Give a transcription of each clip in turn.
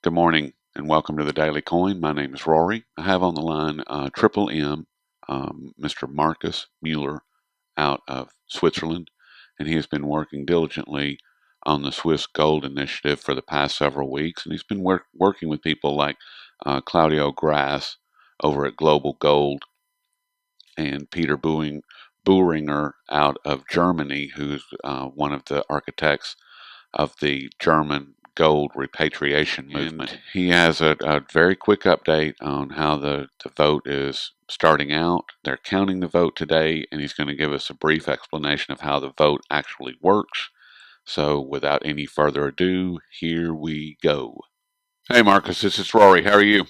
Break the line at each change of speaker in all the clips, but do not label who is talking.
Good morning and welcome to the Daily Coin. My name is Rory. I have on the line Triple M, Mr. Markus Mueller out of Switzerland, and he has been working diligently on the Swiss Gold Initiative for the past several weeks, and he's been working with people like Claudio Grass over at Global Gold and Peter Boehringer out of Germany, who's one of the architects of the German gold repatriation movement. And he has a very quick update on how the vote is starting out. They're counting the vote today, and he's going to give us a brief explanation of how the vote actually works. So without any further ado, here we go. Hey Markus, this is Rory. How are you?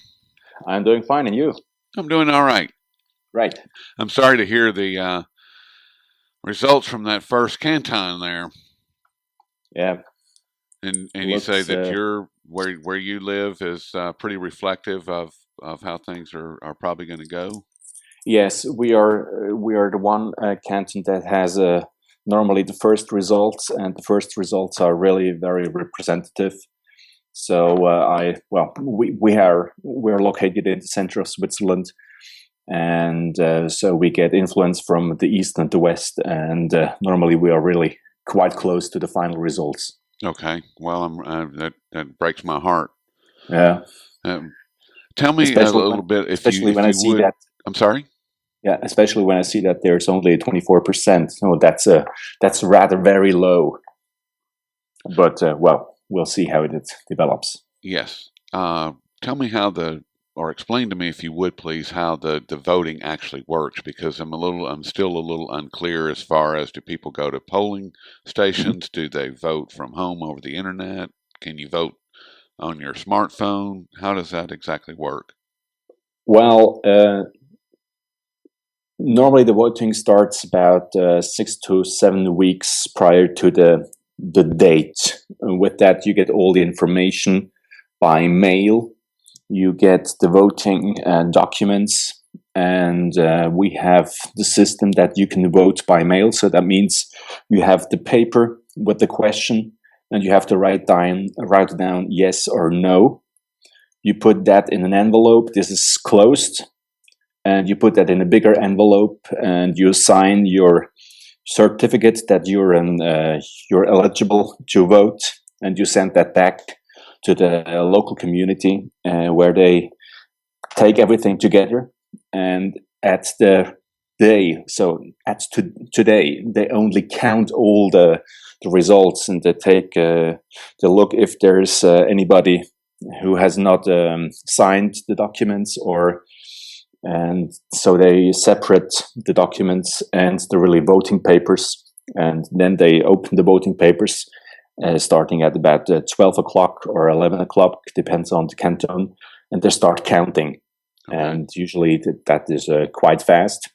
I'm doing fine, and you?
I'm doing all right.
Right.
I'm sorry to hear the results from that first canton there.
Yeah.
And you say that you're where you live is pretty reflective of how things are probably going to go.
Yes, we are the one canton that has normally the first results, and the first results are really very representative. So we're located in the center of Switzerland, and so we get influence from the east and the west, and normally we are really quite close to the final results.
Okay, well, that breaks my heart.
Yeah.
Tell me a little bit,
especially when I see that.
I'm sorry.
Yeah, especially when I see that there's only 24%. So that's rather very low. But we'll see how it develops.
Yes. Tell me or explain to me, if you would please, how the voting actually works, because I'm still a little unclear as far as, do people go to polling stations? Do they vote from home over the internet? Can you vote on your smartphone? How does that exactly work?
Well, normally the voting starts about 6 to 7 weeks prior to the date. And with that, you get all the information by mail. You get the voting documents, and we have the system that you can vote by mail. So that means you have the paper with the question, and you have to write down yes or no. You put that in an envelope. This is closed, and you put that in a bigger envelope, and you sign your certificate that you're eligible to vote, and you send that back to the local community where they take everything together. And at the day, so today, they only count all the results, and they take the look if there's anybody who has not signed the documents, and so they separate the documents and the really voting papers, and then they open the voting papers starting at about 12 o'clock or 11 o'clock, depends on the canton, and they start counting. Okay. And usually that is quite fast,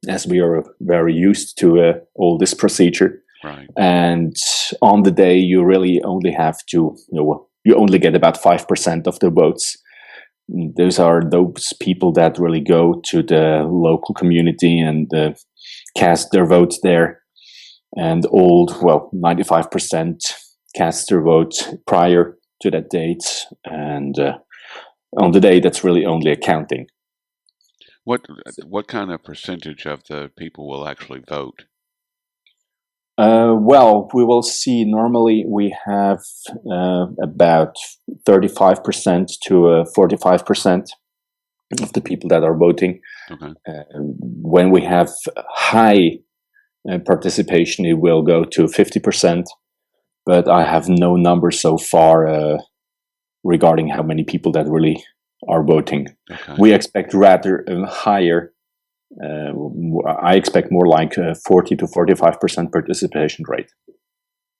as we are very used to all this procedure.
Right.
And on the day, you really only have to, you only get about 5% of the votes. Those are those people that really go to the local community and cast their votes there. And 95% cast their vote prior to that date. And on the day, that's really only a counting.
What kind of percentage of the people will actually vote?
We will see. Normally, we have about 35% to 45% of the people that are voting.
Okay.
When we have high participation, it will go to 50%, but I have no numbers so far regarding how many people that really are voting.
Okay.
We expect rather higher. I expect more like 40 to 45% participation rate.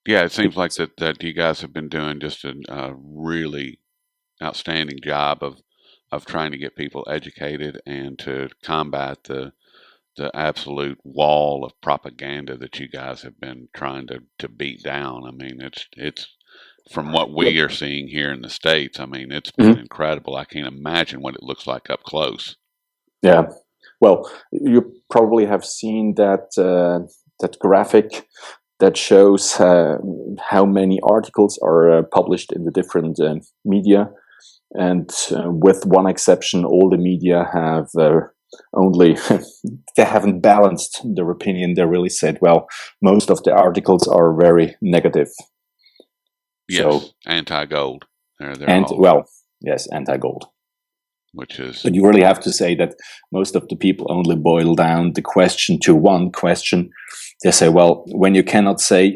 Yeah, it seems like that you guys have been doing just a really outstanding job of trying to get people educated and to combat the absolute wall of propaganda that you guys have been trying to beat down. I mean, it's from what we are seeing here in the States, I mean, it's been incredible. I can't imagine what it looks like up close.
Yeah. Well, you probably have seen that graphic that shows how many articles are published in the different media. And with one exception, all the media have only they haven't balanced their opinion. They really said, well, most of the articles are very negative.
Yes,
So
anti-gold. They're
and
all,
well, yes, anti-gold.
which is
But you really have to say that most of the people only boil down the question to one question. They say, well, when you cannot sell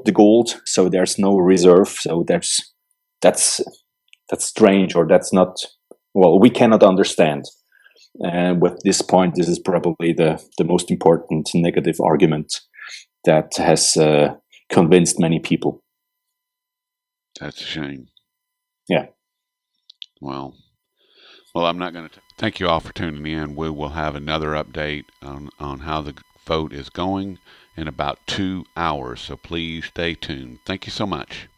the gold, so there's no reserve. So that's strange, or that's not, well, we cannot understand. And with this point, this is probably the most important negative argument that has convinced many people.
that's a shame.
Yeah.
Well, I'm not going to thank you all for tuning in. We will have another update on how the vote is going in about 2 hours. So please stay tuned. Thank you so much.